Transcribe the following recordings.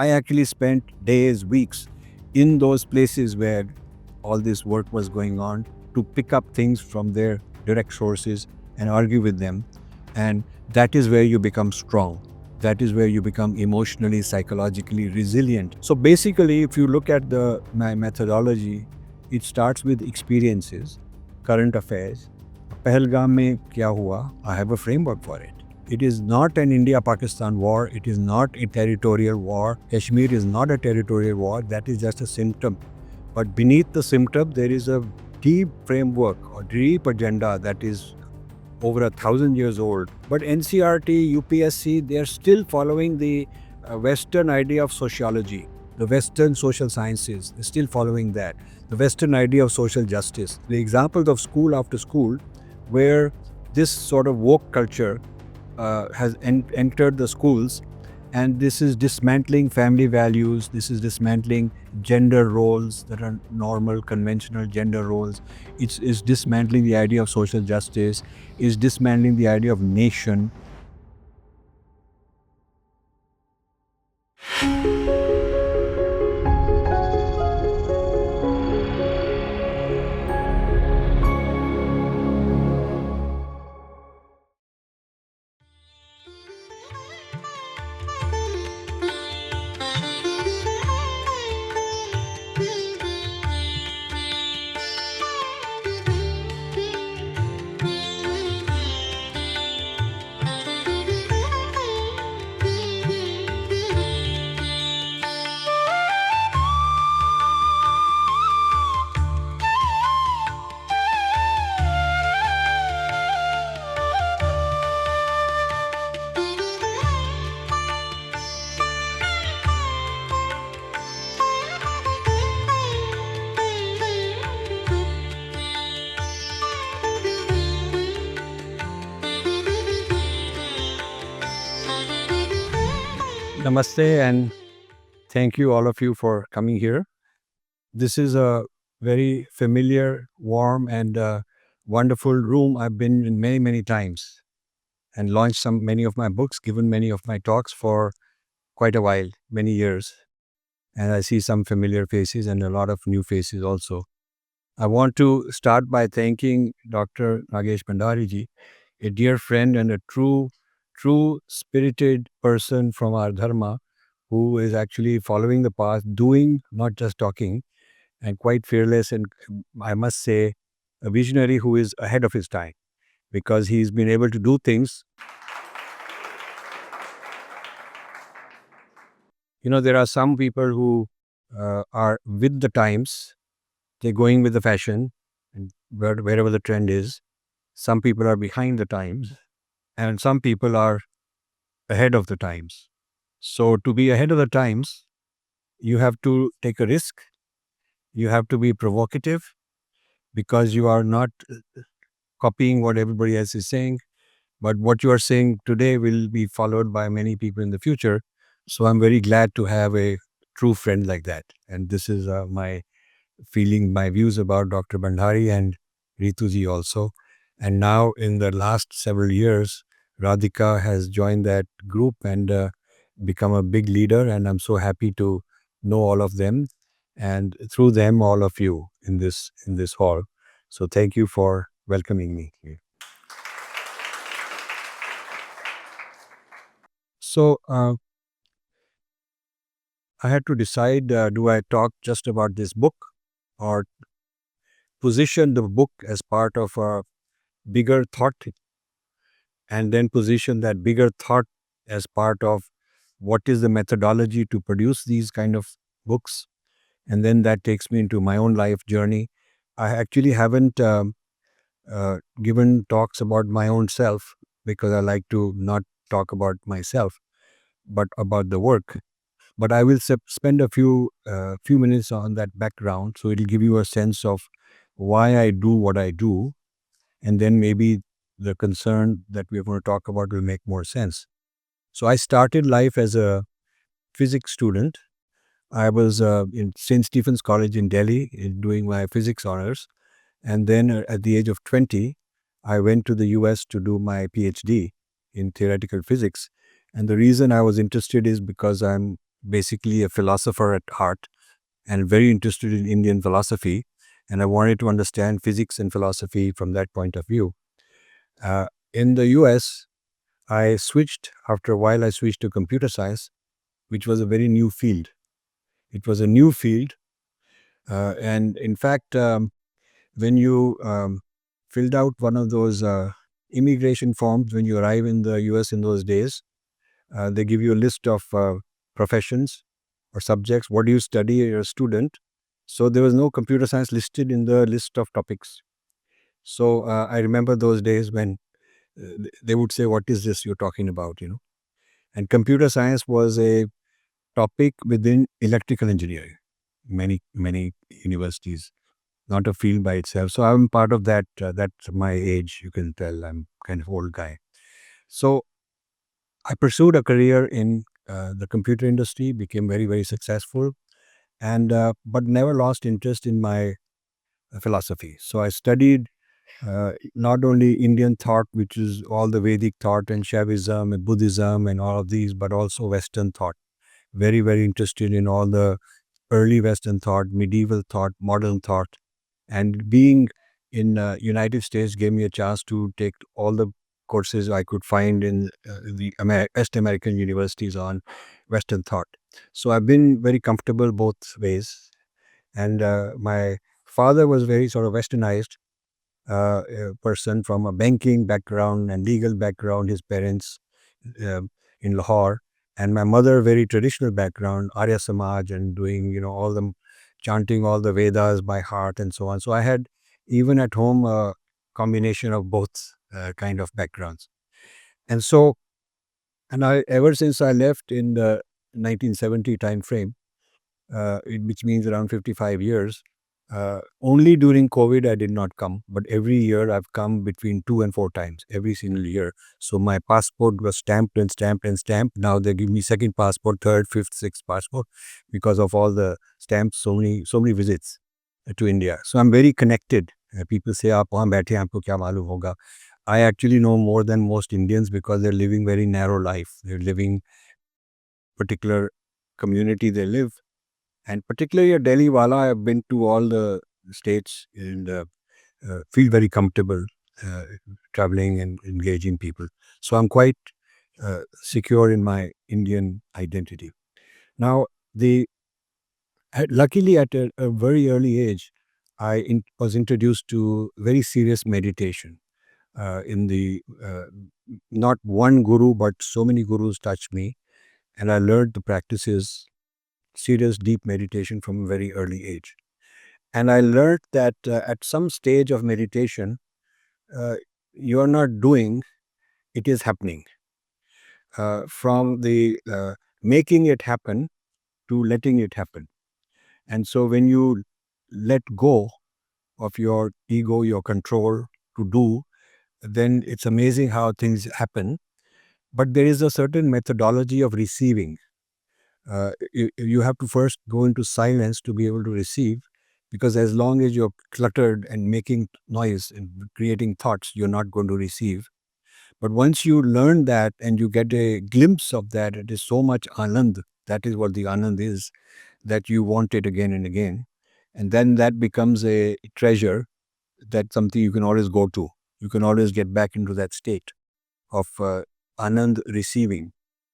I actually spent days, weeks in those places where all this work was going on to pick up things from their direct sources and argue with them. And that is where you become strong. That is where you become emotionally, psychologically resilient. So basically, if you look at my methodology, it starts with experiences, current affairs. Pahalgam mein kya hua? I have a framework for it. It is not an India-Pakistan war. It is not a territorial war. Kashmir is not a territorial war. That is just a symptom. But beneath the symptom, there is a deep framework or deep agenda that is over 1,000 years old. But NCRT, UPSC, they are still following the Western idea of sociology, the Western social sciences. They're still following that. The Western idea of social justice. The examples of school after school where this sort of woke culture has entered the schools, and this is dismantling family values, this is dismantling gender roles that are normal, conventional gender roles. It's dismantling the idea of social justice, is dismantling the idea of nation. Namaste, and thank you all of you for coming here. This is a very familiar, warm, and wonderful room I've been in many, many times and launched many of my books, given many of my talks for quite a while, many years. And I see some familiar faces and a lot of new faces also. I want to start by thanking Dr. Nagesh Bhandari ji, a dear friend and a true spirited person from our dharma, who is actually following the path, doing, not just talking, and quite fearless, and I must say, a visionary who is ahead of his time, because he's been able to do things. There are some people who are with the times, they're going with the fashion, and wherever the trend is. Some people are behind the times, and some people are ahead of the times. So to be ahead of the times, you have to take a risk. You have to be provocative, because you are not copying what everybody else is saying, but what you are saying today will be followed by many people in the future. So I'm very glad to have a true friend like that. And this is my feeling, my views about Dr. Bhandari and Rituji also. And now in the last several years, Radhika has joined that group and become a big leader. And I'm so happy to know all of them, and through them, all of you in this hall. So thank you for welcoming me here. So I had to decide, do I talk just about this book or position the book as part of a bigger thought, and then position that bigger thought as part of what is the methodology to produce these kind of books. And then that takes me into my own life journey. I actually haven't given talks about my own self, because I like to not talk about myself, but about the work. But I will spend a few minutes on that background, so it'll give you a sense of why I do what I do, and then maybe the concern that we're going to talk about will make more sense. So I started life as a physics student. I was in St. Stephen's College in Delhi doing my physics honors, and then at the age of 20, I went to the US to do my PhD in theoretical physics. And the reason I was interested is because I'm basically a philosopher at heart and very interested in Indian philosophy. And I wanted to understand physics and philosophy from that point of view. In the US, after a while, I switched to computer science, which was a very new field. It was a new field. And in fact, when you filled out one of those immigration forms when you arrive in the US in those days, they give you a list of professions or subjects. What do you study? You're a student. So there was no computer science listed in the list of topics. So I remember those days when they would say, "What is this you're talking about?" And computer science was a topic within electrical engineering, many universities, not a field by itself. So I'm part of that. That's my age. You can tell I'm kind of old guy. So I pursued a career in the computer industry, became very, very successful, and but never lost interest in my philosophy. So I studied not only Indian thought, which is all the Vedic thought and Shaivism and Buddhism and all of these, but also Western thought. Very, very interested in all the early Western thought, medieval thought, modern thought. And being in United States gave me a chance to take all the courses I could find in the West American universities on Western thought. So I've been very comfortable both ways. And my father was very sort of westernized person from a banking background and legal background, his parents uh, in Lahore. And my mother, very traditional background, Arya Samaj, and doing, all the chanting all the Vedas by heart and so on. So I had, even at home, a combination of both kind of backgrounds. And so, and ever since I left in the 1970 time frame, which means around 55 years. Only during COVID, I did not come, but every year I've come between 2 and 4 times, every single year. So my passport was stamped and stamped and stamped. Now they give me second passport, third, fifth, sixth passport because of all the stamps, so many visits to India. So I'm very connected. People say, "Aap wahan baithe, aapko kya malum hoga?" I actually know more than most Indians because they're living very narrow life. They're living particular community they live. And particularly at Delhi Wala, I've been to all the states and feel very comfortable uh, traveling and engaging people. So I'm quite secure in my Indian identity. Now, luckily at a very early age, was introduced to very serious meditation. In the Not one guru, but so many gurus touched me, and I learned the practices, serious deep meditation from a very early age. And I learned that at some stage of meditation, uh, you are not doing, it is happening. From the making it happen to letting it happen. And so when you let go of your ego, your control to do, then it's amazing how things happen. But there is a certain methodology of receiving. You have to first go into silence to be able to receive, because as long as you're cluttered and making noise and creating thoughts, you're not going to receive. But once you learn that and you get a glimpse of that, it is so much anand. That is what the anand is, that you want it again and again. And then that becomes a treasure, that's something you can always go to. You can always get back into that state of anand receiving.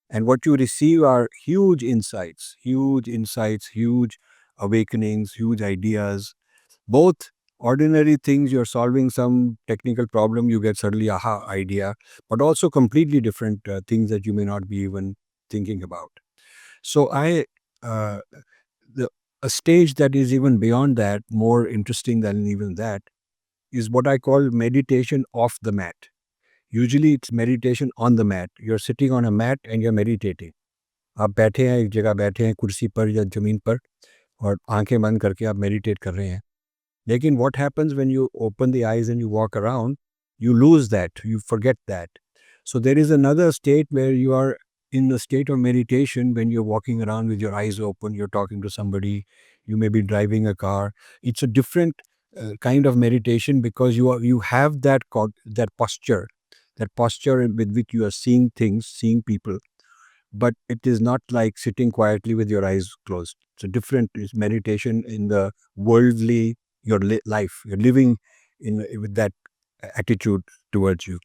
And what you receive are huge insights, huge awakenings, huge ideas, both ordinary things. You're solving some technical problem, you get suddenly aha idea, but also completely different things that you may not be even thinking about. So uh, the, a stage that is even beyond that, more interesting than even that, is what I call meditation off the mat. Usually it's meditation on the mat. You're sitting on a mat and you're meditating. आप बैठे हैं, एक जगह बैठे हैं कुर्सी पर या ज़मीन पर, और आंखें बंद करके आप मेडिटेट कर रहे हैं. लेकिन what happens when you open the eyes and you walk around, you lose that, you forget that. So there is another state where you are in the state of meditation when you're walking around with your eyes open, you're talking to somebody, you may be driving a car. It's a different kind of meditation because you have that posture with which you are seeing things, seeing people. but it is not like sitting quietly with your eyes closed. It's a different, it's meditation in the worldly, your life. You're living in with that attitude towards you.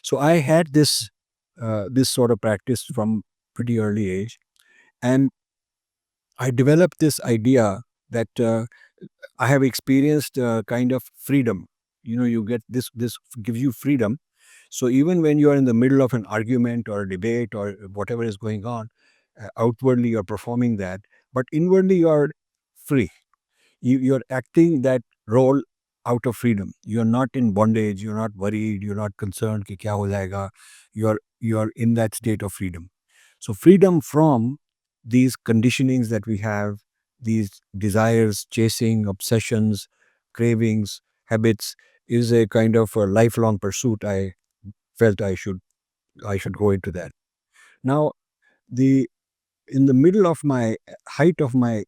So I had this sort of practice from pretty early age, and I developed this idea that I have experienced kind of freedom. You know, you get this gives you freedom. So even when you are in the middle of an argument or a debate or whatever is going on, outwardly you're performing that, but inwardly you are free. You're acting that role out of freedom. You're not in bondage. You're not worried. You're not concerned कि क्या हो जाएगा. You're in that state of freedom. So freedom from these conditionings that we have, these desires, chasing, obsessions, cravings, habits, is a kind of a lifelong pursuit. I felt I should go into that. Now, the in the middle of my height of my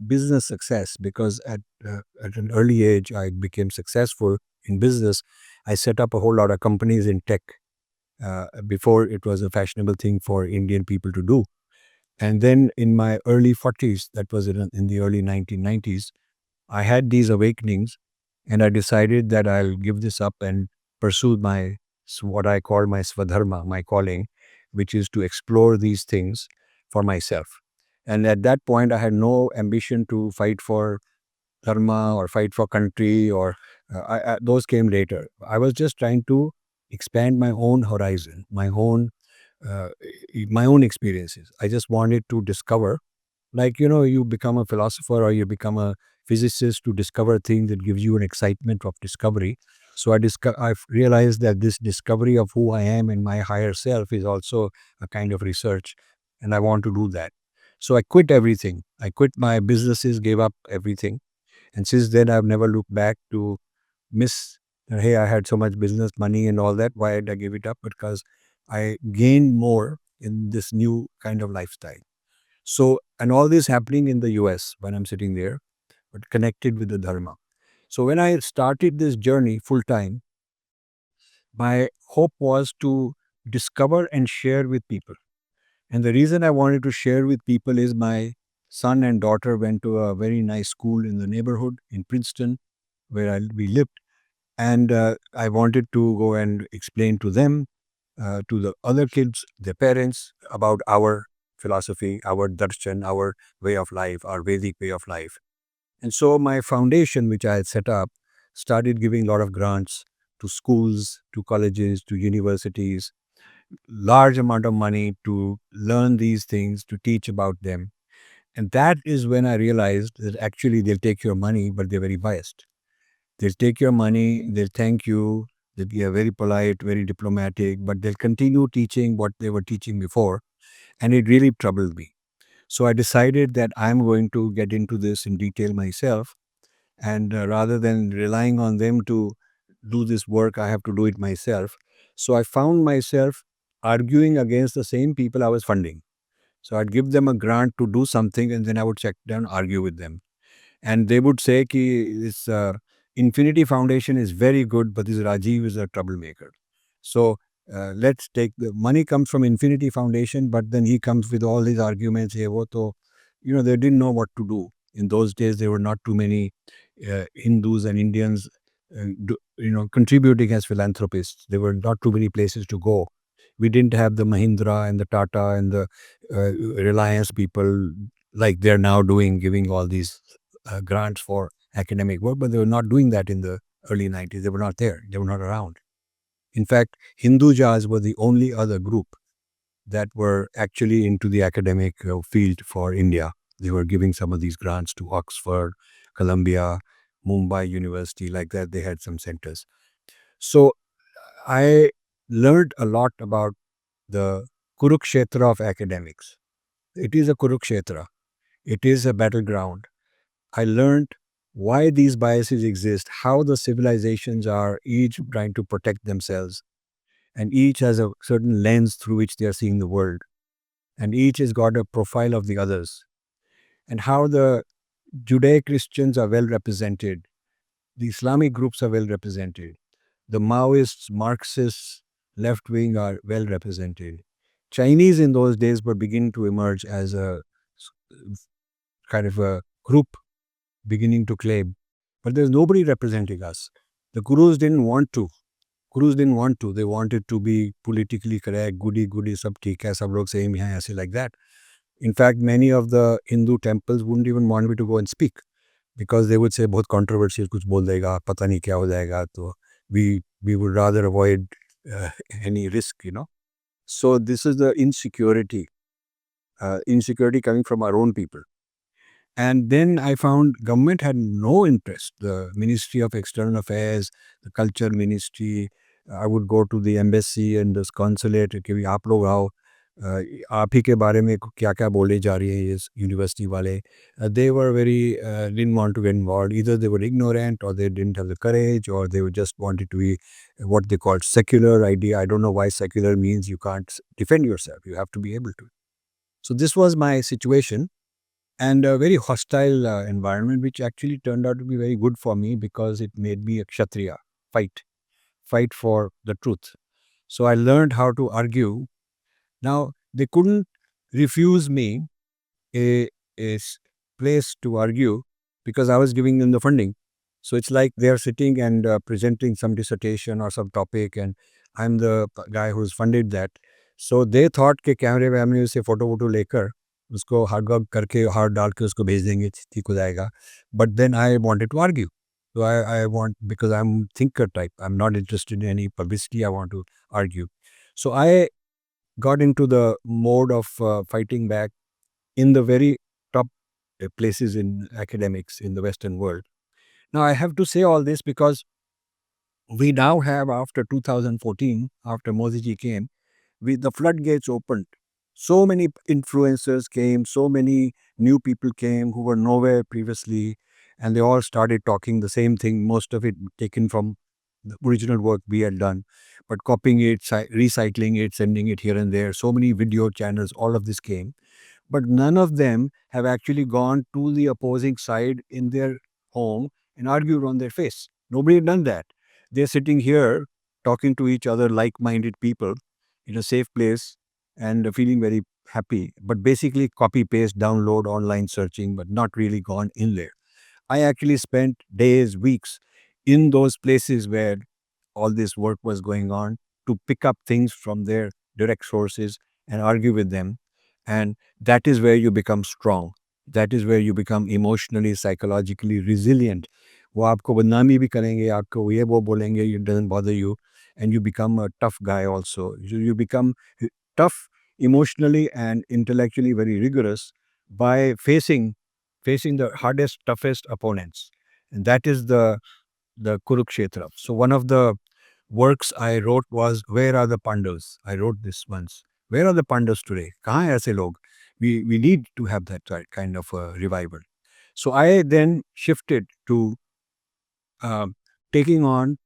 business success, because at an early age I became successful in business. I set up a whole lot of companies in tech before it was a fashionable thing for Indian people to do. And then in my early 40s, that was in the early 1990s, I had these awakenings, and I decided that I'll give this up and pursue what I call my swadharma, my calling, which is to explore these things for myself. And at that point, I had no ambition to fight for dharma or fight for country, or those came later. I was just trying to expand my own horizon, uh, my own experiences. I just wanted to discover, like, you become a philosopher or you become a physicist to discover things that gives you an excitement of discovery. So I've realized that this discovery of who I am and my higher self is also a kind of research, and I want to do that. So I quit everything. I quit my businesses, gave up everything, and since then I've never looked back to miss hey, I had so much business money and all that. Why did I give it up? Because I gained more in this new kind of lifestyle. So, and all this happening in the US when I'm sitting there, but connected with the Dharma. So, when I started this journey full time, my hope was to discover and share with people. And the reason I wanted to share with people is my son and daughter went to a very nice school in the neighborhood in Princeton where we lived. And I wanted to go and explain to them, to the other kids, their parents, about our philosophy, our darshan, our way of life, our Vedic way of life. And so my foundation, which I had set up, started giving a lot of grants to schools, to colleges, to universities, large amount of money to learn these things, to teach about them. And that is when I realized that actually they'll take your money, but they're very biased. They'll take your money, they'll thank you, they'll be very polite, very diplomatic, but they'll continue teaching what they were teaching before. And it really troubled me. So I decided that I'm going to get into this in detail myself. And rather than relying on them to do this work, I have to do it myself. So I found myself arguing against the same people I was funding. So I'd give them a grant to do something, and then I would check down, argue with them. And they would say ki this Infinity Foundation is very good, but this Rajiv is a troublemaker. So let's take the money comes from Infinity Foundation, but then he comes with all these arguments. Hey, wo to, they didn't know what to do. In those days, there were not too many Hindus and Indians, contributing as philanthropists. There were not too many places to go. We didn't have the Mahindra and the Tata and the Reliance people like they're now doing, giving all these grants for academic work, but they were not doing that in the early 90s. They were not there. They were not around. In fact, Hindujas were the only other group that were actually into the academic field for India. They were giving some of these grants to Oxford, Columbia, Mumbai University, like that. They had some centers. So I learned a lot about the Kurukshetra of academics. It is a Kurukshetra. It is a battleground. I learned why these biases exist, how the civilizations are each trying to protect themselves, and each has a certain lens through which they are seeing the world, and each has got a profile of the others, and how the Judeo Christians are well represented, the Islamic groups are well represented, the Maoists, Marxists, left wing are well represented. Chinese in those days were beginning to emerge as a kind of a group beginning to claim, but there's nobody representing us. The Kurus didn't want to. Kurus didn't want to. They wanted to be politically correct, goody goody, sab theek hai, sab log same hai, aise like that. In fact, many of the Hindu temples wouldn't even want me to go and speak because they would say बहुत controversial कुछ बोल देगा, पता नहीं क्या हो जाएगा. तो we would rather avoid uh, any risk. So this is the insecurity coming from our own people. And then I found government had no interest. The Ministry of External Affairs, the Culture Ministry, I would go to the embassy and this consulate कि भी आप लोग आओ, आप ही के बारे में क्या क्या बोले जा रही है ये यूनिवर्सिटी वाले. They were very didn't want to get involved. Either they were ignorant or they didn't have the courage or they just wanted to be what they called secular idea. I don't know why secular means you can't defend yourself. You have to be able to. So this was my situation and a very hostile environment, which actually turned out to be very good for me because it made me a Kshatriya, fight for the truth. So I learned how to argue. Now, they couldn't refuse me a, a place to argue because I was giving them the funding. So it's like they're sitting and presenting some dissertation or some topic, and I'm the guy who's funded that. So they thought कि कैमरे वैमरे से photo वोटो लेकर उसको hard work करके hard डाल के उसको भेज देंगे ठीक हो जाएगा. But then I wanted to argue. So I want, because I'm thinker type, I'm not interested in any publicity, I want to argue. So I got into the mode of fighting back in the very top places in academics in the Western world. Now, I have to say all this because we now have, after 2014, after Modi ji came, the floodgates opened. So many influencers came, so many new people came who were nowhere previously, and they all started talking the same thing, most of it taken from the original work we had done, but copying it, recycling it, sending it here and there. So many video channels, all of this came. But none of them have actually gone to the opposing side in their home and argued on their face. Nobody had done that. They're sitting here talking to each other, like minded people, in a safe place and feeling very happy. But basically, copy, paste, download, online searching, but not really gone in there. I actually spent days, weeks in those places where all this work was going on to pick up things from their direct sources and argue with them. And that is where you become strong. That is where you become emotionally, psychologically resilient. वो आपको बदनामी भी करेंगे, आपको ये वो बोलेंगे, it doesn't bother you, and you become a tough guy also. You become tough emotionally and intellectually very rigorous by facing the hardest, toughest opponents. And that is the Kurukshetra. So one of the works I wrote was, Where are the Pandavas? I wrote this once. Where are the Pandavas today? कहाँ हैं ऐसे लोग? We need to have that kind of a revival. So I then shifted to taking on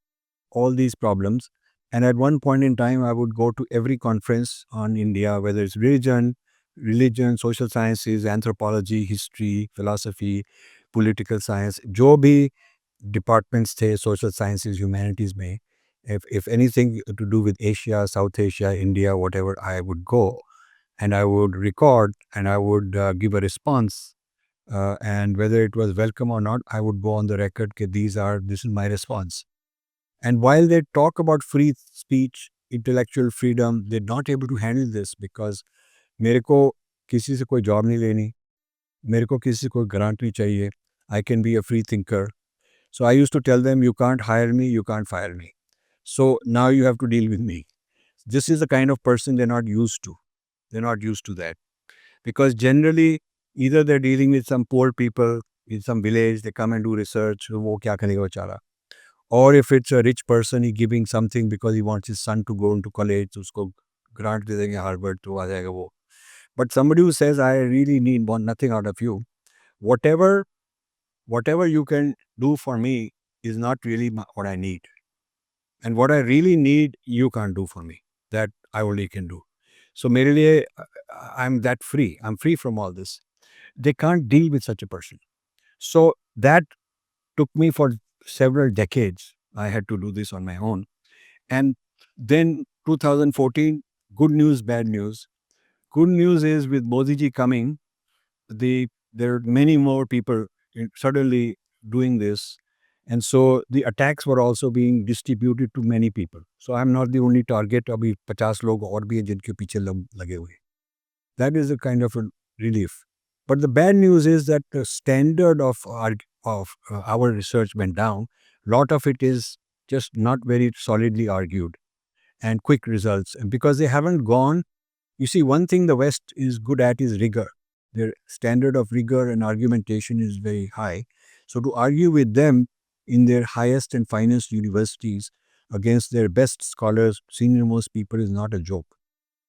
all these problems. And at one point in time, I would go to every conference on India, whether it's religion, social sciences, anthropology, history, philosophy, political science, जो भी departments थे social sciences, humanities में, if anything to do with Asia, South Asia, India, whatever, I would go and I would record and I would give a response. And whether it was welcome or not, I would go on the record that this is my response. And while they talk about free speech, intellectual freedom, they're not able to handle this because मेरे को किसी से कोई job नहीं लेनी, मेरे को किसी से कोई ग्रांट नहीं चाहिए. I can be a free thinker. So I used to tell them, you can't hire me, you can't fire me. So now you have to deal with me. This is the kind of person they're not used to. They're not used to that. Because generally, either they're dealing with some poor people in some village, they come and do research, वो क्या करेगा बेचारा. Or if it's a rich person, he's giving something because he wants his son to go into college, तो उसको grant दे देंगे Harvard, तो आ जाएगा वो. But somebody who says, I really want nothing out of you, whatever you can do for me is not really what I need. And what I really need, you can't do for me. That I only can do. So मेरे लिए, I'm that free. I'm free from all this. They can't deal with such a person. So that took me for several decades. I had to do this on my own. And then 2014, good news, bad news. Good news is with Modi ji coming, there are many more people suddenly doing this. And so the attacks were also being distributed to many people. So I'm not the only target. Abhi 50 log aur bhi hai jinke piche lage hue. That is a kind of a relief. But the bad news is that the standard of our research went down. Lot of it is just not very solidly argued and quick results. And because they haven't gone, you see, one thing the West is good at is rigor. Their standard of rigor and argumentation is very high. So to argue with them in their highest and finest universities against their best scholars, senior most people is not a joke.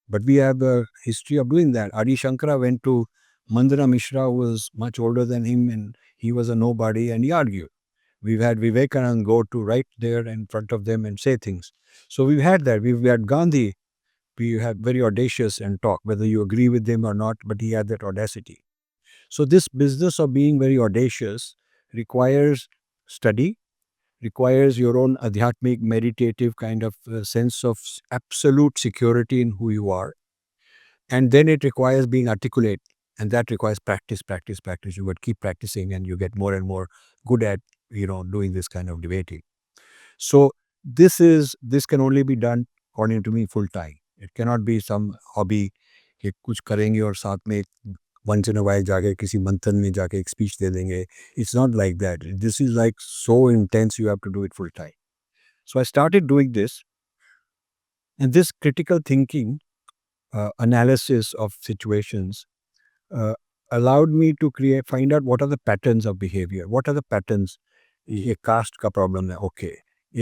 But we have a history of doing that. Adi Shankara went to Mandana Mishra, who was much older than him, and he was a nobody, and he argued. We've had Vivekanand go to right there in front of them and say things. So we've had that. We've had Gandhi. We had very audacious and talk, whether you agree with him or not, but he had that audacity. So this business of being very audacious requires study, requires your own adhyatmic, meditative kind of sense of absolute security in who you are. And then it requires being articulate. And that requires practice, practice, practice. You would keep practicing and you get more and more good at, doing this kind of debating. So this can only be done, according to me, full time. It cannot be some hobby कि कुछ करेंगे और साथ में once in a while जाके किसी मंथन में जाके एक speech दे देंगे. It's not like that. This is like so intense. You have to do it full time. So I started doing this, and this critical thinking, analysis of situations, uh, allowed me to find out what are the patterns of behavior. What are the patterns? ये cast का problem है, okay.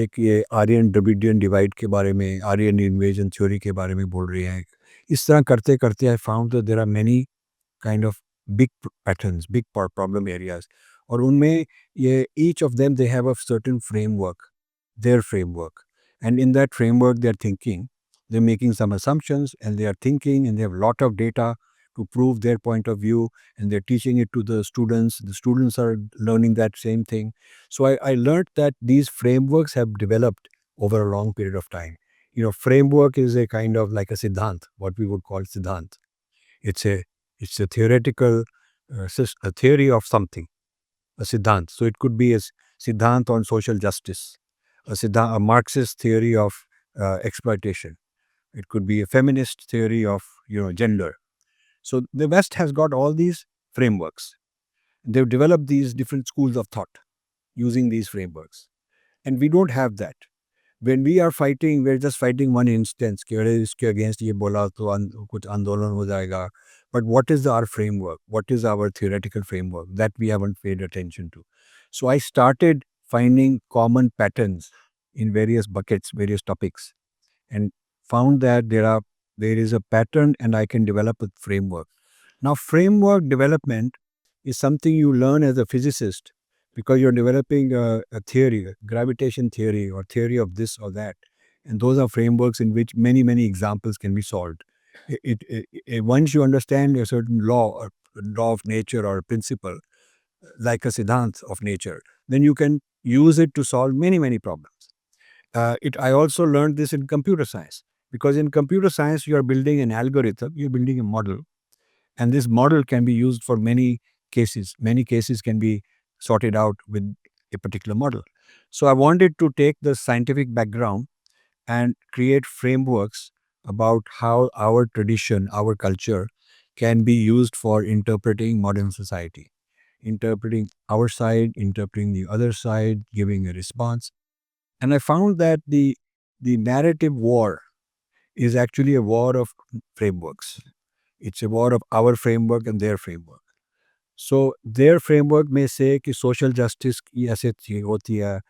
एक ये Aryan Dravidian divide के बारे में, Aryan invasion theory के बारे में बोल रहे हैं. इस तरह करते करते I found that there are many kind of big patterns, big problem areas. और उनमें ये each of them they have a certain framework, their framework. And in that framework they're thinking, they're making some assumptions and they are thinking and they have a lot of data to prove their point of view and they're teaching it to the students. The students are learning that same thing. So I learned that these frameworks have developed over a long period of time. Framework is a kind of like a siddhant, what we would call siddhant. It's a theoretical a theory of something, a siddhant. So it could be a siddhant on social justice, a Marxist theory of exploitation. It could be a feminist theory of gender. So the West has got all these frameworks. They've developed these different schools of thought using these frameworks, and we don't have that. When we are fighting, we're just fighting one instance कि अरे इसके against ये बोला तो कुछ आंदोलन हो जाएगा. But what is our framework? What is our theoretical framework? That we haven't paid attention to. So I started finding common patterns in various buckets, various topics, and found that there is a pattern and I can develop a framework. Now, framework development is something you learn as a physicist because you're developing a theory, a gravitation theory or theory of this or that. And those are frameworks in which many, many examples can be solved. Once you understand a certain law or law of nature or a principle, like a siddhant of nature, then you can use it to solve many, many problems. I also learned this in computer science because in computer science, you are building an algorithm, you're building a model, and this model can be used for many cases. Many cases can be sorted out with a particular model. So I wanted to take the scientific background and create frameworks about how our tradition, our culture can be used for interpreting modern society, interpreting our side, interpreting the other side, giving a response. And I found that the narrative war is actually a war of frameworks. It's a war of our framework and their framework. So their framework may say कि social justice की ऐसे होती है.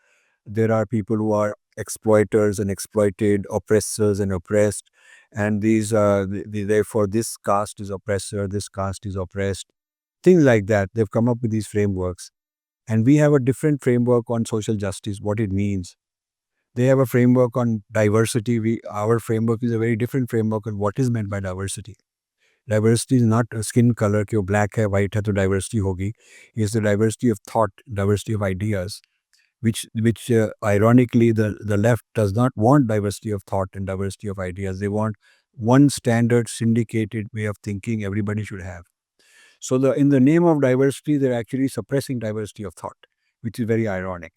There are people who are exploiters and exploited, oppressors and oppressed, and these therefore this caste is oppressor, this caste is oppressed. Things like that. They've come up with these frameworks, and we have a different framework on social justice, what it means. They have a framework on diversity. Our framework is a very different framework on what is meant by diversity. Diversity is not a skin color कि वो black है, white है तो diversity होगी. It's the diversity of thought, diversity of ideas, which ironically the left does not want diversity of thought and diversity of ideas. They want one standard syndicated way of thinking everybody should have. So in the name of diversity, they're actually suppressing diversity of thought, which is very ironic.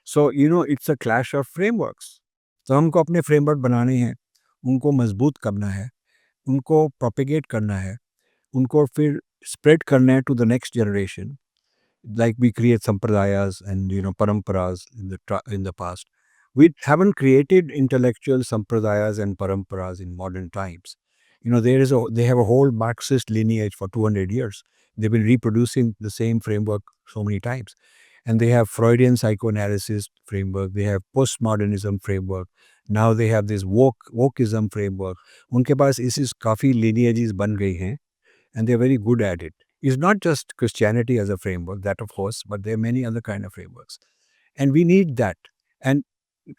So, it's a clash of frameworks. तो हमको अपने framework बनाने हैं, उनको मजबूत करना है, उनको प्रोपेगेट करना है, उनको फिर स्प्रेड करना है to the next generation. Like we create sampradayas and paramparas in the past. We haven't created intellectual sampradayas and paramparas in modern times. They have a whole Marxist lineage for 200 years. They've been reproducing the same framework so many times. And they have Freudian psychoanalysis framework, they have postmodernism framework, now they have this wokeism framework. उनके पास इस काफ़ी lineages बन गई हैं, and they're very good at it. It's not just Christianity as a framework, that of course, but there are many other kind of frameworks. And we need that. And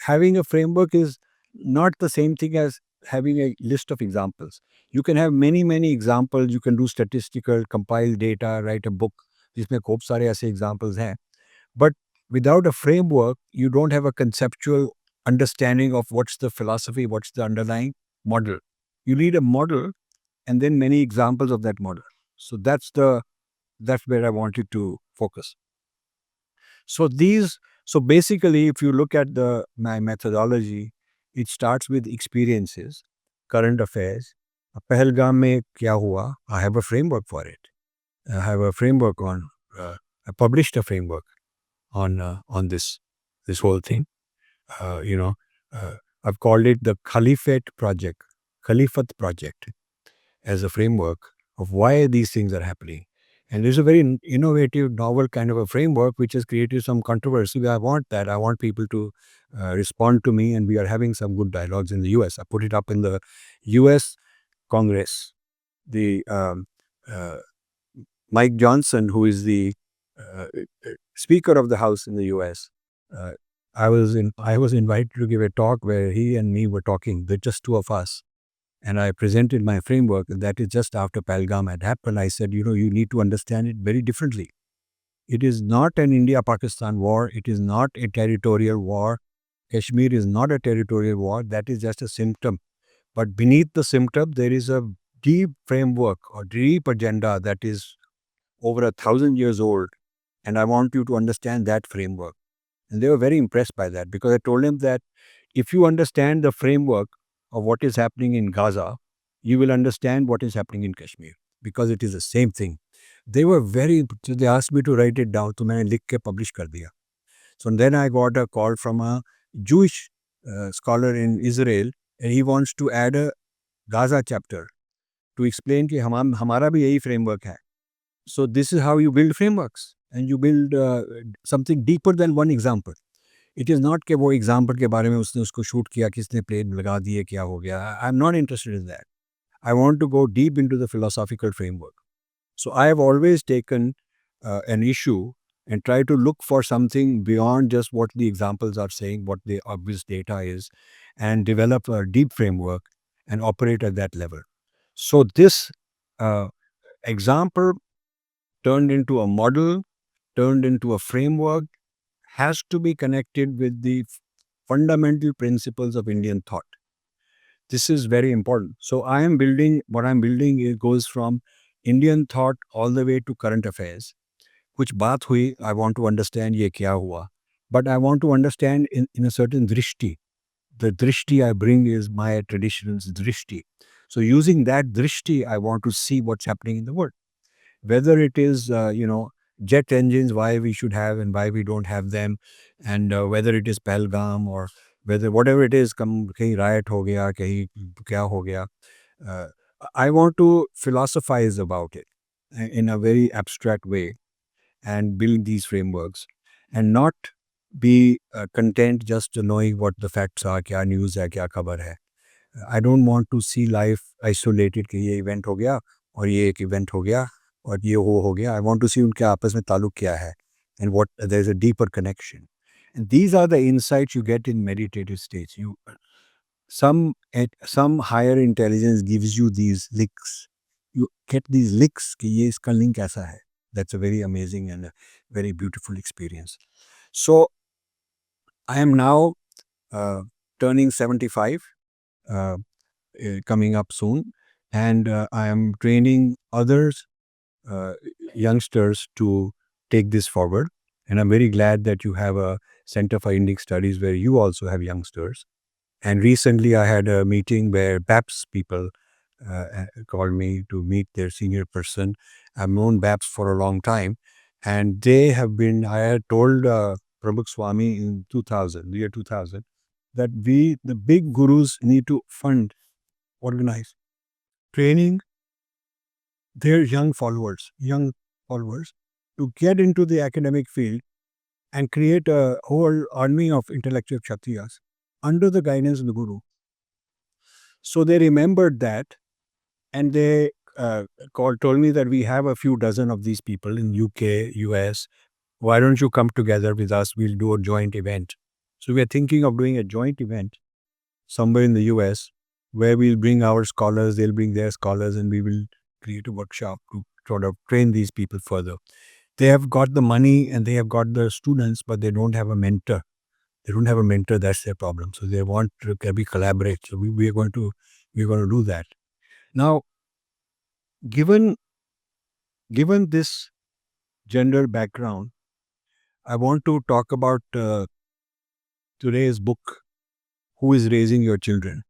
having a framework is not the same thing as having a list of examples. You can have many, many examples. You can do statistical, compile data, write a book. जिसमें खूब सारे ऐसे examples हैं. But without a framework, you don't have a conceptual understanding of what's the philosophy, what's the underlying model. You need a model and then many examples of that model. So that's where I wanted to focus. So basically, if you look at my methodology, it starts with experiences, current affairs. Pahalgam mein kya hua? I have a framework for it. I have a framework I published a framework on this whole thing. Uh, you know, uh, I've called it the Caliphate Project, as a framework of why these things are happening. And there's a very innovative, novel kind of a framework which has created some controversy. I want that. I want people to respond to me, and we are having some good dialogues in the US. I put it up in the US Congress. The uh, Mike Johnson, who is the Speaker of the House in the US, uh, I was invited to give a talk where he and me were talking, the just two of us. And I presented my framework, and that is just after Pahalgam had happened. I said, you need to understand it very differently. It is not an India-Pakistan war. It is not a territorial war. Kashmir is not a territorial war. That is just a symptom. But beneath the symptom, there is a deep framework or deep agenda that is over 1,000 years old. And I want you to understand that framework. And they were very impressed by that, because I told them that if you understand the framework of what is happening in Gaza, you will understand what is happening in Kashmir, because it is the same thing. They were they asked me to write it down, so I likh ke publish kar diya. So then I got a call from a Jewish scholar in Israel, and he wants to add a Gaza chapter to explain कि हमारा भी यही framework है. So this is how you build frameworks, and you build something deeper than one example. It is not कि वो example के बारे में उसने उसको shoot किया, किसने plane लगा दिए, क्या हो गया. I'm not interested in that. I want to go deep into the philosophical framework. So I have always taken an issue and try to look for something beyond just what the examples are saying, what the obvious data is, and develop a deep framework and operate at that level. So this example turned into a model, turned into a framework, has to be connected with the fundamental principles of Indian thought. This is very important. So what I'm building, it goes from Indian thought all the way to current affairs. Kuch baat hui, I want to understand ye kya hua. But I want to understand in a certain drishti. The drishti I bring is my traditional's drishti. So using that drishti, I want to see what's happening in the world. Whether it is, jet engines, why we should have and why we don't have them, and whether it is Pahalgam or whatever it is, kahin riot ho gaya, kahin kya ho gaya. Uh, I want to philosophize about it in a very abstract way and build these frameworks, and not be content just to knowing what the facts are, kya news hai, kya khabar hai. I don't want to see life isolated कि ये event हो गया और ये एक event हो गया और ये हो गया. I want to see उनके आपस में ताल्लुक क्या है, and what there's a deeper connection. And these are the insights you get in meditative states. Some higher intelligence gives you these licks. You get these licks कि ये इसका link ऐसा है. That's a very amazing and a very beautiful experience. So I am now turning 75. coming up soon, and I am training others, uh, youngsters, to take this forward. And I'm very glad that you have a Center for Indic Studies where you also have youngsters. And recently I had a meeting where BAPS people called me to meet their senior person. I've known BAPS for a long time, and they have been, I had told Prabhuk Swami in 2000, the year 2000, that we, the big gurus, need to fund, organize training their young followers to get into the academic field and create a whole army of intellectual Kshatriyas under the guidance of the Guru. So they remembered that, and they told me that we have a few dozen of these people in UK, US. Why don't you come together with us? We'll do a joint event. So we are thinking of doing a joint event somewhere in the US where we'll bring our scholars, they'll bring their scholars, and we will create a workshop to sort of train these people further. They have got the money and they have got the students, but they don't have a mentor. They don't have a mentor. That's their problem. So they want to be collaborate. So we are going to do that. Now, given this gender background, I want to talk about today's book, Who is Raising Your Children?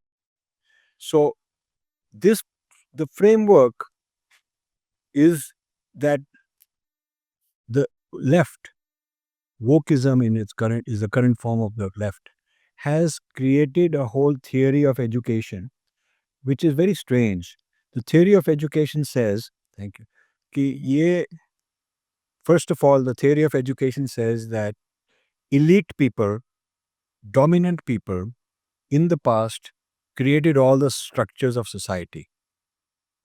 So this the framework is that the left, wokeism in its current is the current form of the left, has created a whole theory of education, which is very strange. The theory of education says, thank you, कि ये, first of all, the theory of education says that elite people, dominant people in the past created all the structures of society.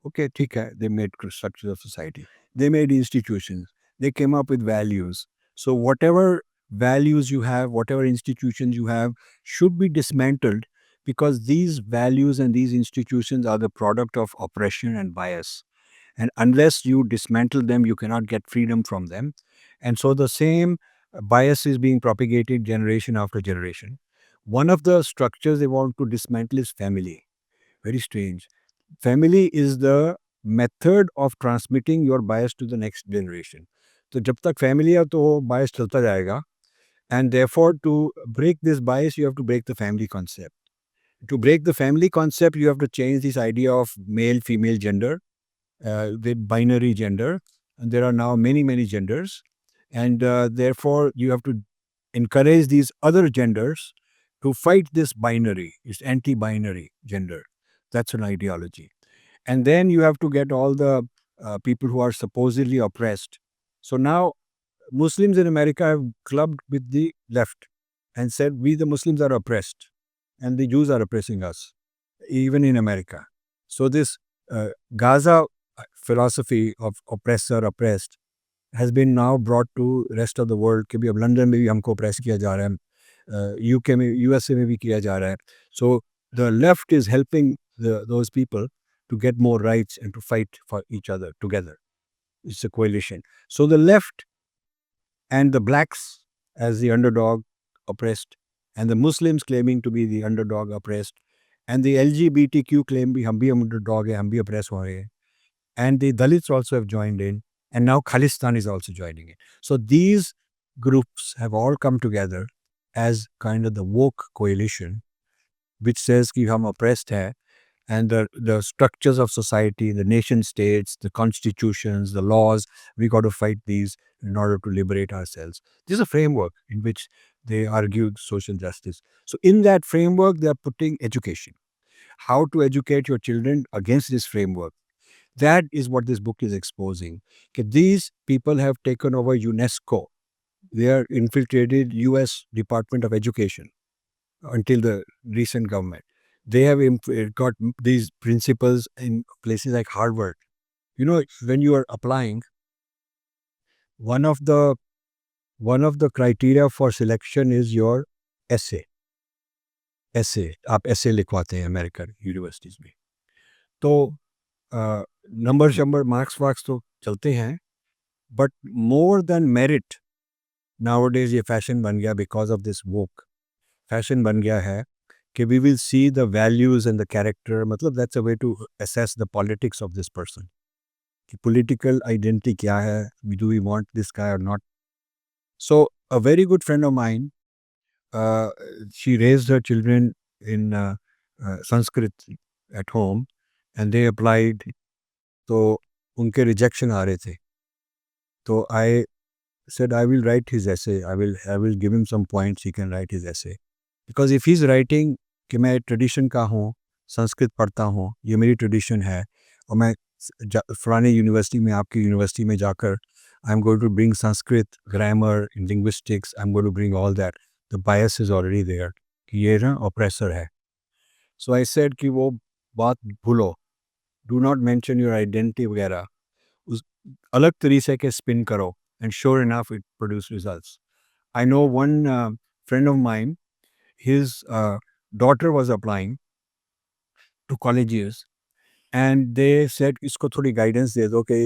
Okay, ठीक है, they made structures of society. They made institutions. They came up with values. So whatever values you have, whatever institutions you have, should be dismantled, because these values and these institutions are the product of oppression and bias. And unless you dismantle them, you cannot get freedom from them. And so the same bias is being propagated generation after generation. One of the structures they want to dismantle is family. Very strange. Family is the method of transmitting your bias to the next generation. तो जब तक family है तो वो bias चलता जाएगा, and therefore to break this bias you have to break the family concept. To break the family concept you have to change this idea of male female gender, the binary gender, and there are now many genders, and therefore you have to encourage these other genders to fight this binary, this anti-binary gender. That's an ideology. And then you have to get all the people who are supposedly oppressed. So now Muslims in America have clubbed with the left and said, we the Muslims are oppressed and the Jews are oppressing us, even in America. So this Gaza philosophy of oppressor, oppressed has been now brought to rest of the world. कि भी अब London में भी हमको oppress किया जा रहा है, UK में, USA में भी किया जा रहा है. So the left is helping those people to get more rights and to fight for each other together. It's a coalition. So the left and the blacks as the underdog oppressed, and the Muslims claiming to be the underdog oppressed, and the LGBTQ claim भी हम भी underdog है, हम भी oppressed हो रहे हैं. And the Dalits also have joined in, and now Khalistan is also joining in. So these groups have all come together as kind of the woke coalition, which says कि हम oppressed है, and the structures of society, the nation states, the constitutions, the laws, we got to fight these in order to liberate ourselves. This is a framework in which they argue social justice. So in that framework, they are putting education. How to educate your children against this framework. That is what this book is exposing. Okay, these people have taken over UNESCO. They are infiltrated US Department of Education until the recent government. They have got these principles in places like Harvard. You know, when you are applying, one of the criteria for selection is your essay. आप essay लिखवाते हैं American universities में. तो number marks तो चलते हैं, but more than merit, nowadays ये fashion बन गया because of this woke. Fashion बन गया है कि we will see the values and the character. मतलब that's a way to assess the politics of this person. कि political identity क्या है? Do we want this guy or not? So a very good friend of mine, uh, she raised her children in Sanskrit at home, and they applied. तो उनके rejection आ रहे थे. तो I said I will write his essay. I will give him some points. He can write his essay. Because if he's writing कि मैं tradition का हूँ, संस्कृत पढ़ता हूँ, ये मेरी ट्रेडिशन है, और मैं फलाने यूनिवर्सिटी में, आपकी यूनिवर्सिटी में जाकर I am going to bring Sanskrit grammar linguistics, I am going to bring all that, the bias is already there कि ये ना ऑप्रेसर है. सो आई सेड कि वो बात भूलो, do not mention your identity वगैरह, उस अलग तरीके के स्पिन करो, and sure enough it produce results. I know one friend of mine, his daughter was applying to colleges, and they said इसको थोड़ी guidance दे दो कि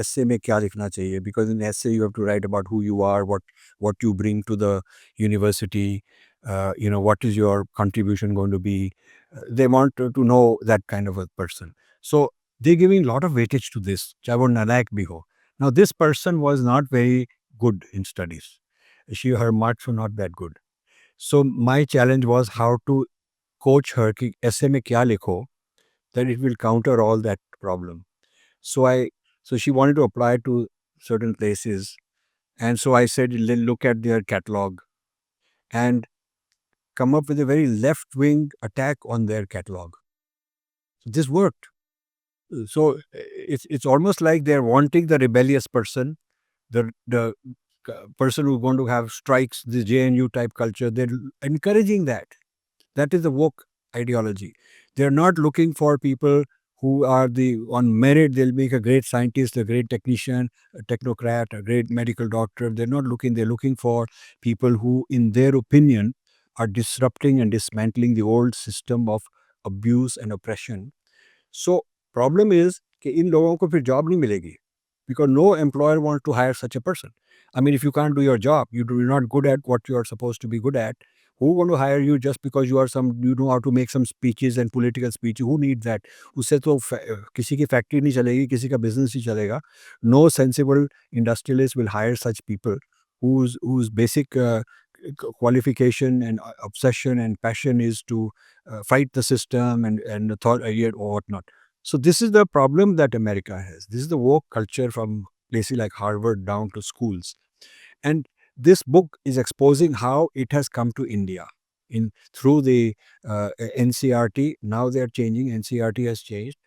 essay में क्या लिखना चाहिए, because in essay you have to write about who you are, what you bring to the university, what is your contribution going to be. They want to know that kind of a person. So they're giving a lot of weightage to this, चाहे वो नालायक भी हो. Now this person was not very good in studies. Her marks were not that good. So my challenge was how to coach her कि essay में क्या लिखो that it will counter all that problem. So she wanted to apply to certain places, and so I said, Look at their catalog and come up with a very left-wing attack on their catalog." So this worked. So it's almost like they're wanting the rebellious person, the person who's going to have strikes, the JNU type culture. They're encouraging that. That is the woke ideology. They're not looking for people who are on merit. They'll make a great scientist, a great technician, a technocrat, a great medical doctor. They're looking for people who, in their opinion, are disrupting and dismantling the old system of abuse and oppression. So problem is कि इन लोगों को फिर job नहीं मिलेगी, because no employer wants to hire such a person. I mean, if you can't do your job, you're not good at what you are supposed to be good at, who going to hire you just because you know how to make some speeches and political speeches? Who needs that? उससे तो किसी की factory नहीं चलेगी, किसी का business नहीं चलेगा. No sensible industrialist will hire such people whose basic qualification and obsession and passion is to fight the system and or whatnot. So this is the problem that America has. This is the woke culture from places like Harvard down to schools. And this book is exposing how it has come to India through the NCRT. Now they are changing. NCRT has changed.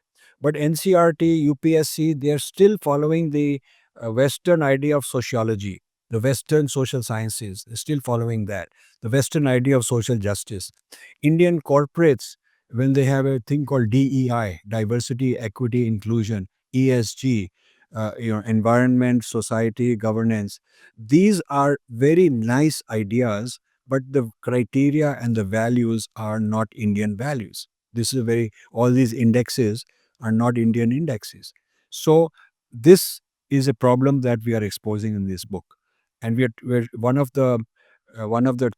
But NCRT, UPSC, they are still following the Western idea of sociology, the Western social sciences. They're still following that. The Western idea of social justice. Indian corporates, when they have a thing called DEI, diversity, equity, inclusion, ESG, environment, society, governance, these are very nice ideas, but the criteria and the values are not Indian values. This is all these indexes are not Indian indexes. So this is a problem that we are exposing in this book. And we're one of the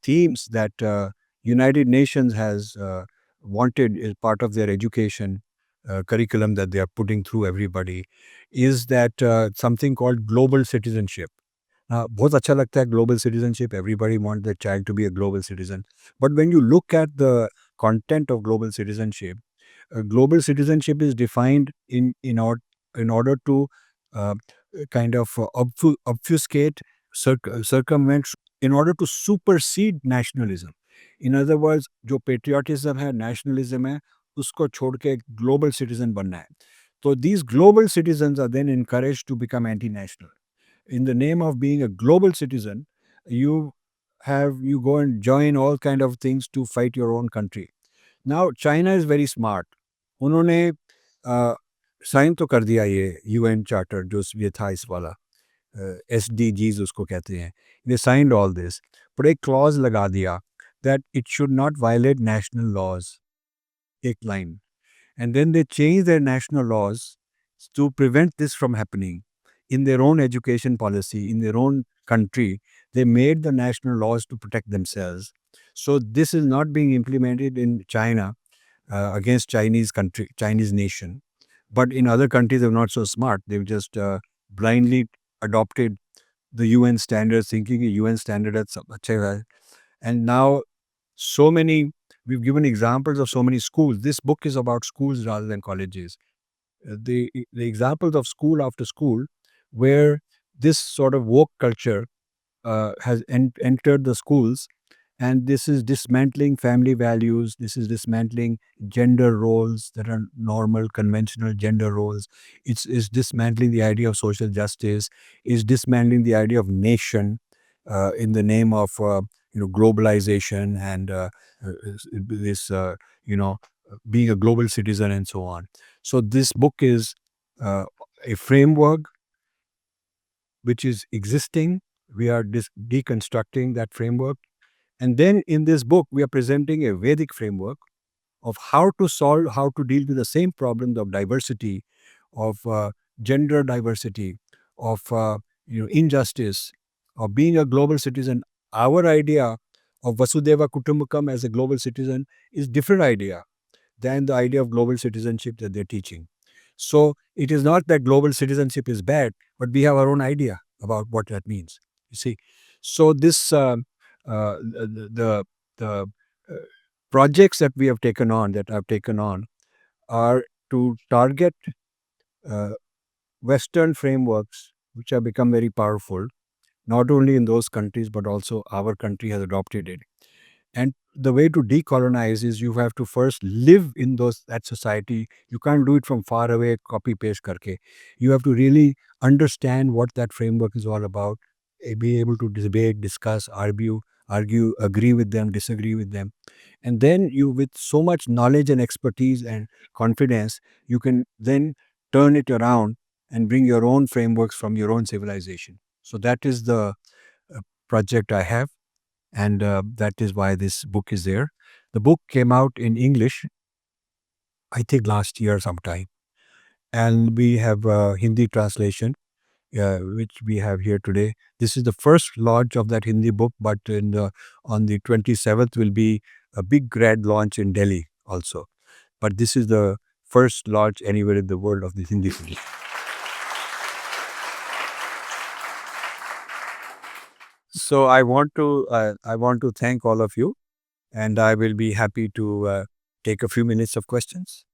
themes that United Nations has wanted as part of their education curriculum that they are putting through everybody is that something called global citizenship. बहुत अच्छा लगता है global citizenship. Everybody wants their child to be a global citizen. But when you look at the content of global citizenship is defined in order to uh, kind of obfuscate, circumvent, in order to supersede nationalism. In other words, जो patriotism है, nationalism है, उसको छोड़ के global citizen बनना है. So these global citizens are then encouraged to become anti-national. In the name of being a global citizen, you go and join all kind of things to fight your own country. Now China is very smart. उन्होंने sign तो कर दिया ये UN charter जो ये था इस वाला SDGs उसको कहते हैं. They signed all this, but एक clause लगा दिया that it should not violate national laws. एक line. And then they changed their national laws to prevent this from happening in their own education policy, in their own country, they made the national laws to protect themselves. So this is not being implemented in China against Chinese nation. But in other countries, they're not so smart. They've just blindly adopted the UN standards, thinking a UN standard at and now so many, we've given examples of so many schools. This book is about schools rather than colleges. The examples of school after school where this sort of woke culture has entered the schools, and this is dismantling family values, this is dismantling gender roles that are normal conventional gender roles. It's dismantling the idea of social justice, is dismantling the idea of nation in the name of globalization and this being a global citizen and so on. So this book is a framework which is existing. We are deconstructing that framework. And then in this book, we are presenting a Vedic framework of how to solve, how to deal with the same problems of diversity, of gender diversity, of injustice, of being a global citizen. Our idea of Vasudeva Kutumbakam as a global citizen is different idea than the idea of global citizenship that they're teaching. So it is not that global citizenship is bad, but we have our own idea about what that means. You see, so this the uh, projects that we have taken on, that I've taken on, are to target uh, Western frameworks which have become very powerful, not only in those countries but also our country has adopted it. And the way to decolonize is you have to first live in that society. You can't do it from far away, copy paste karke. You have to really understand what that framework is all about, be able to debate, discuss, argue, agree with them, disagree with them. And then you, with so much knowledge and expertise and confidence, you can then turn it around and bring your own frameworks from your own civilization. So that is the project I have, and that is why this book is there. The book came out in English, I think last year sometime, and we have a Hindi translation, which we have here today. This is the first launch of that Hindi book, but on the 27th will be a big grand launch in Delhi also. But this is the first launch anywhere in the world of the Hindi book. So I want to thank all of you, and I will be happy to take a few minutes of questions.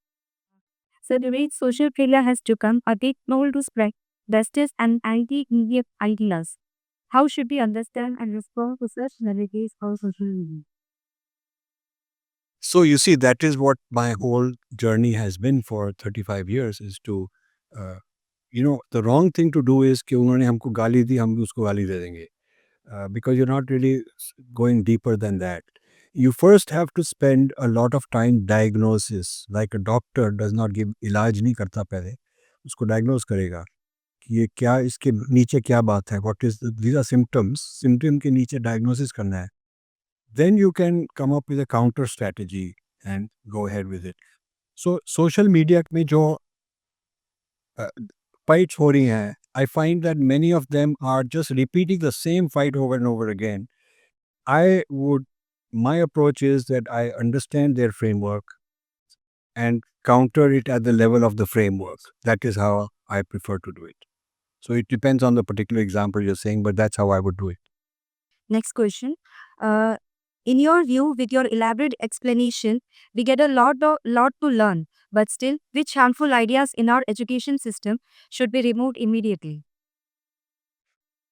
So the way social media has become a big tool to spread justice and anti-Indian ideas. How should we understand and respond to such narratives on social media? So you see, that is what my whole journey has been for 35 years, is to, uh, the wrong thing to do is कि उन्होंने हमको गाली दी, हम भी उसको गाली दे देंगे. Because you're not really going deeper than that. You first have to spend a lot of time diagnosis. Like a doctor does not give इलाज नहीं करता पहले, उसको diagnose करेगा कि ये क्या, इसके नीचे क्या बात है, what is these are symptoms, symptom के नीचे diagnosis करना है. Then you can come up with a counter strategy and go ahead with it. So social media में जो fights हो रही हैं, I find that many of them are just repeating the same fight over and over again. My approach is that I understand their framework and counter it at the level of the framework. That is how I prefer to do it. So it depends on the particular example you're saying, but that's how I would do it. Next question. Uh, in your view, with your elaborate explanation, we get a lot to learn. But still, which harmful ideas in our education system should be removed immediately?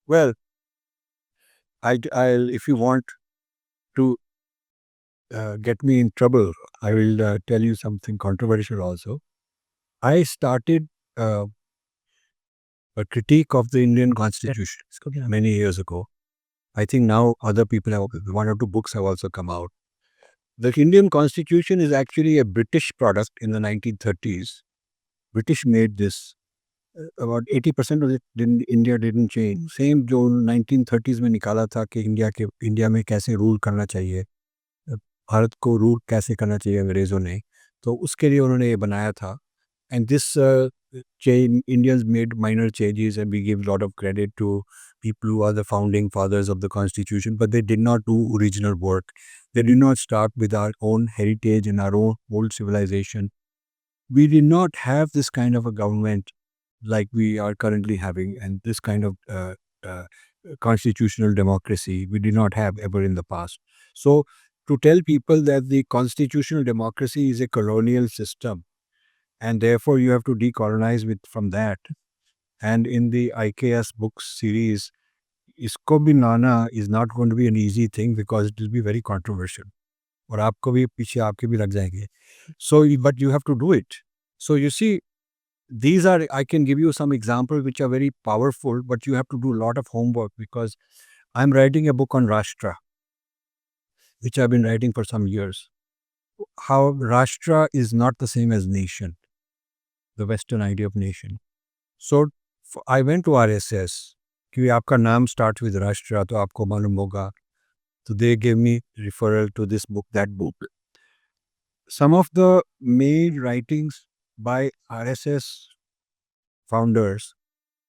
Well, I'll if you want to get me in trouble, I will tell you something controversial also. I started a critique of the Indian Constitution many years ago. I think now other people have, one or two books have also come out. The Indian Constitution is actually a British product in the 1930s. British made this. About 80% of it India didn't change. Same जो 1930s में निकाला था कि India में कैसे rule करना चाहिए, भारत को रूल कैसे करना चाहिए अंग्रेज़ों ने, तो उसके लिए उन्होंने ये बनाया था. And this change, Indians made minor changes, and we give a lot of credit to people who are the founding fathers of the Constitution, but they did not do original work. They did not start with our own heritage and our own old civilization. We did not have this kind of a government like we are currently having, and this kind of uh, constitutional democracy we did not have ever in the past. So, to tell people that the constitutional democracy is a colonial system and therefore you have to decolonize with from that. And in the IKS books series, isko bhi लाना is not going to be an easy thing because it will be very controversial. और आपको भी पीछे आपके भी लग जाएंगे. So, but you have to do it. So you see, these are, I can give you some examples which are very powerful, but you have to do a lot of homework because I'm writing a book on Rashtra, which I've been writing for some years. How Rashtra is not the same as nation, the Western idea of nation. So I went to RSS, कि आपका नाम starts with Rashtra, तो आपको मालूम होगा. So they gave me referral to this book, that book. Some of the main writings by RSS founders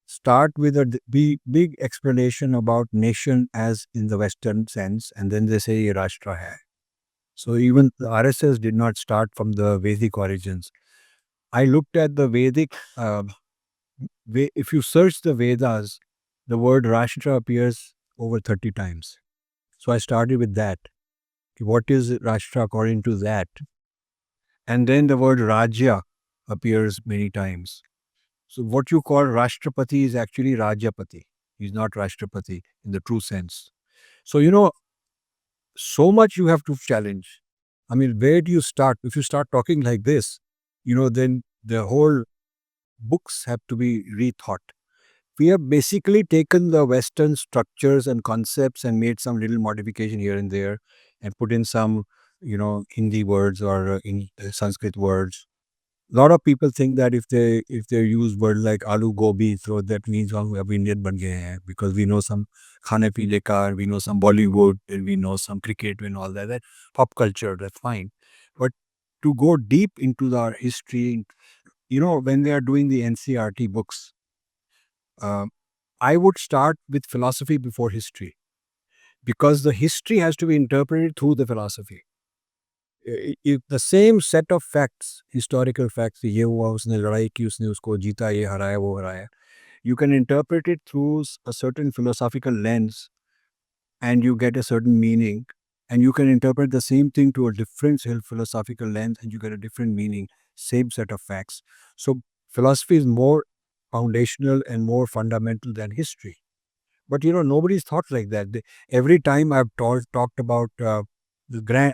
start with a big explanation about nation as in the Western sense, and then they say ye Rashtra hai. So even the RSS did not start from the Vedic origins. I looked at the Vedic, if you search the Vedas, the word Rashtra appears over 30 times. So I started with that. What is Rashtra according to that? And then the word Rajya appears many times. So what you call Rashtrapati is actually Rajapati. He's not Rashtrapati in the true sense. So, so much you have to challenge. I mean, where do you start? If you start talking like this, then the whole books have to be rethought. We have basically taken the Western structures and concepts and made some little modification here and there and put in some, Hindi words or in Sanskrit words. A lot of people think that if they use word like aloo gobi, so that means हम अब Indian बन गए हैं because we know some खाने पीने का, we know some Bollywood, and we know some cricket and all that. That pop culture, that's fine. But to go deep into our history, when they are doing the NCRT books, I would start with philosophy before history because the history has to be interpreted through the philosophy. If the same set of facts, historical facts, ये हुआ उसने लड़ाई की उसने उसको जीता ये हराया वो हराया, you can interpret it through a certain philosophical lens and you get a certain meaning, and you can interpret the same thing to a different philosophical lens and you get a different meaning, same set of facts. So philosophy is more foundational and more fundamental than history. But nobody's thought like that. Every time I've talked about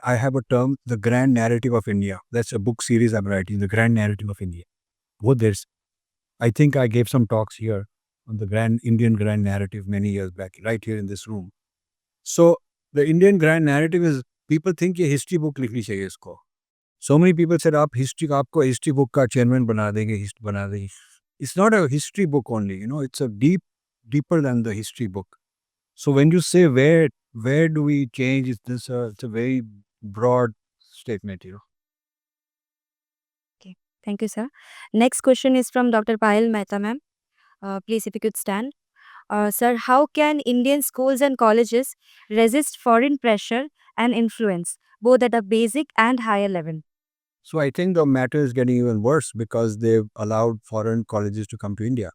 I have a term, the grand narrative of India. That's a book series I'm writing, the grand narrative of India. I think I gave some talks here on the Indian grand narrative many years back, right here in this room. So the Indian grand narrative is, people think ये history book लिखनी चाहिए इसको. So many people said आप आपको history book का chairman बना देंगे, बना देंगे. It's not a history book only, it's a deeper than the history book. So when you say where do we change, it's a very broad statement, Okay. Thank you, sir. Next question is from Dr. Payal Mehta, ma'am. Please, if you could stand. Sir, how can Indian schools and colleges resist foreign pressure and influence, both at a basic and higher level? So I think the matter is getting even worse because they've allowed foreign colleges to come to India,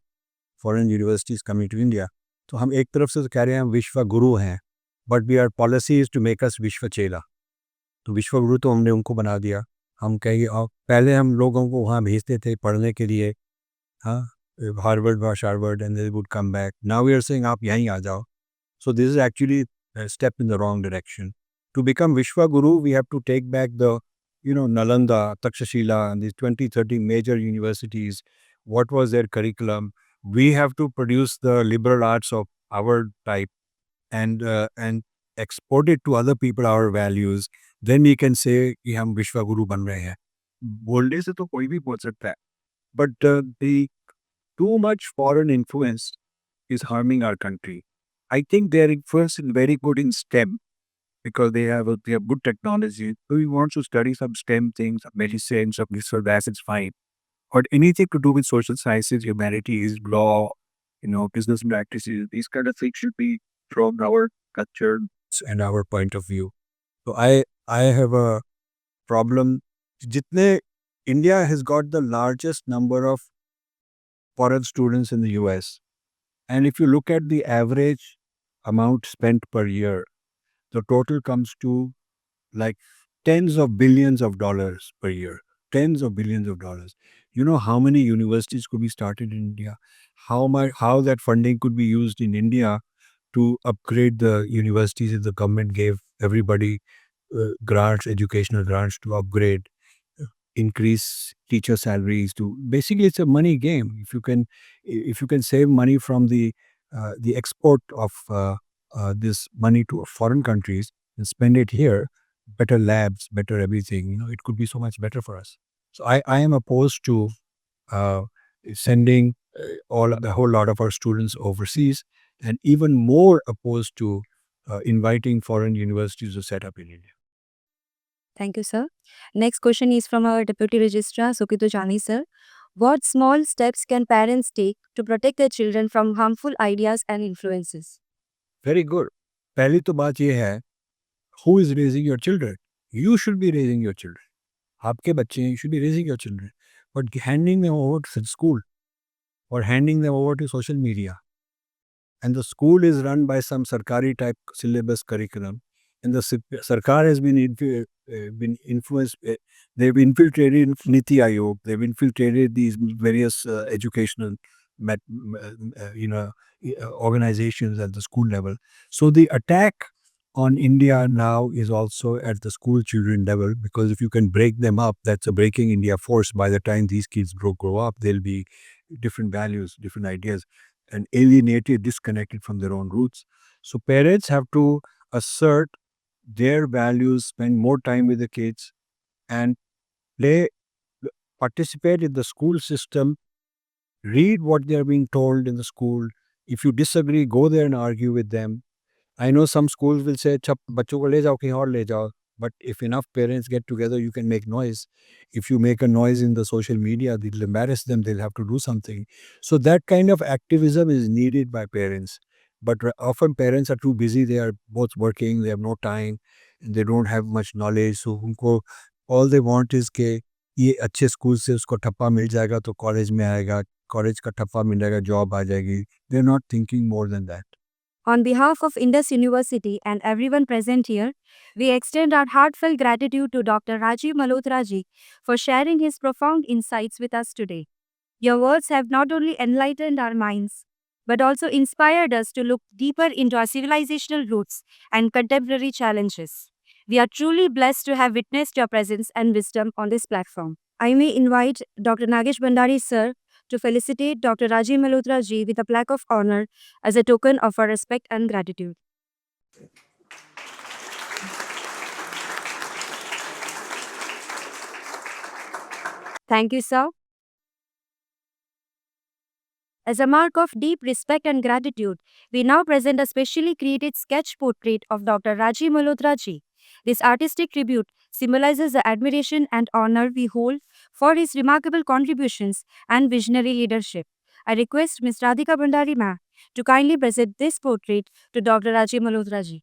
foreign universities coming to India. तो हम एक तरफ से तो कह रहे हैं हम विश्व गुरु हैं, but we are policy is to make us vishwa chela. तो विश्व गुरु तो हमने उनको बना दिया. हम कहेंगे और पहले हम लोगों को वहाँ भेजते थे पढ़ने के लिए, हाँ, हार्वर्ड व शार्वर्ड and they would come back. Now we are saying आप यहीं आ जाओ. So this is actually a step in the wrong direction. To become Vishwa Guru, we have to take back the, Nalanda, Takshashila, and these 20, 30 major universities. What was their curriculum? We have to produce the liberal arts of our type and export it to other people, our values. Then we can say कि हम विश्व गुरु बन रहे हैं. बोलने से तो कोई भी बोल सकता है. But the too much foreign influence is harming our country. I think their influence is very good in STEM because they have good technology. So we want to study some STEM things, medicine, some this or that, it's fine. But anything to do with social sciences, humanities, law, business practices. These kind of things should be from our culture and our point of view. So I have a problem. Jitne India has got the largest number of foreign students in the US. And if you look at the average amount spent per year, the total comes to like tens of billions of dollars per year. Tens of billions of dollars. You know how many universities could be started in India? How that funding could be used in India to upgrade the universities if the government gave everybody grants, educational grants to upgrade, increase teacher salaries. To basically, it's a money game. If you can save money from the export of this money to foreign countries and spend it here, better labs, better everything. It could be so much better for us. So I am opposed to uh, sending all the whole lot of our students overseas, and even more opposed to inviting foreign universities to set up in India. Thank you, sir. Next question is from our Deputy Registrar, Sukito Jani, sir. What small steps can parents take to protect their children from harmful ideas and influences? Very good. पहली तो बात ये है, who is raising your children? You should be raising your children. आपके बच्चे हैं, you should be raising your children. But handing them over to school or handing them over to social media, and the school is run by some sarkari type syllabus curriculum, and the sarkar has been influenced. They've infiltrated Niti Ayog. They've infiltrated these various educational mat, organizations at the school level. So the attack on India now is also at the school children level, because if you can break them up, that's a breaking India force. By the time these kids grow up, they'll be different values, different ideas, and alienated, disconnected from their own roots. So parents have to assert their values, spend more time with the kids, and play, participate in the school system, read what they are being told in the school. If you disagree, go there and argue with them. I know some schools will say, "Chap, बच्चों को ले जाओ कहीं और ले जाओ." But if enough parents get together, you can make noise. If you make a noise in the social media, they'll embarrass them. They'll have to do something. So that kind of activism is needed by parents. But often parents are too busy. They are both working. They have no time. And they don't have much knowledge. So उनको all they want is कि ये अच्छे school से उसको ठप्पा मिल जाएगा तो college में आएगा, कॉलेज का ठप्पा मिल जाएगा, जॉब आ जाएगी. They're not thinking more than that. On behalf of Indus University and everyone present here, we extend our heartfelt gratitude to Dr. Rajiv Malhotra ji for sharing his profound insights with us today. Your words have not only enlightened our minds, but also inspired us to look deeper into our civilizational roots and contemporary challenges. We are truly blessed to have witnessed your presence and wisdom on this platform. I may invite Dr. Nagesh Bandari sir to felicitate Dr. Rajiv Malhotra ji with a plaque of honor as a token of our respect and gratitude. Thank you, sir. As a mark of deep respect and gratitude, we now present a specially created sketch portrait of Dr. Rajiv Malhotra ji. This artistic tribute symbolizes the admiration and honor we hold for his remarkable contributions and visionary leadership. I request Ms. Radhika Bhandari ma'am to kindly present this portrait to Dr. Rajiv Malhotra ji.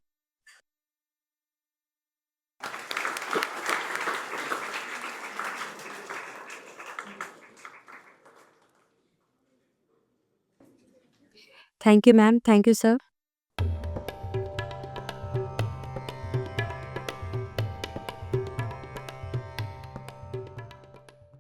Thank you, ma'am. Thank you, sir.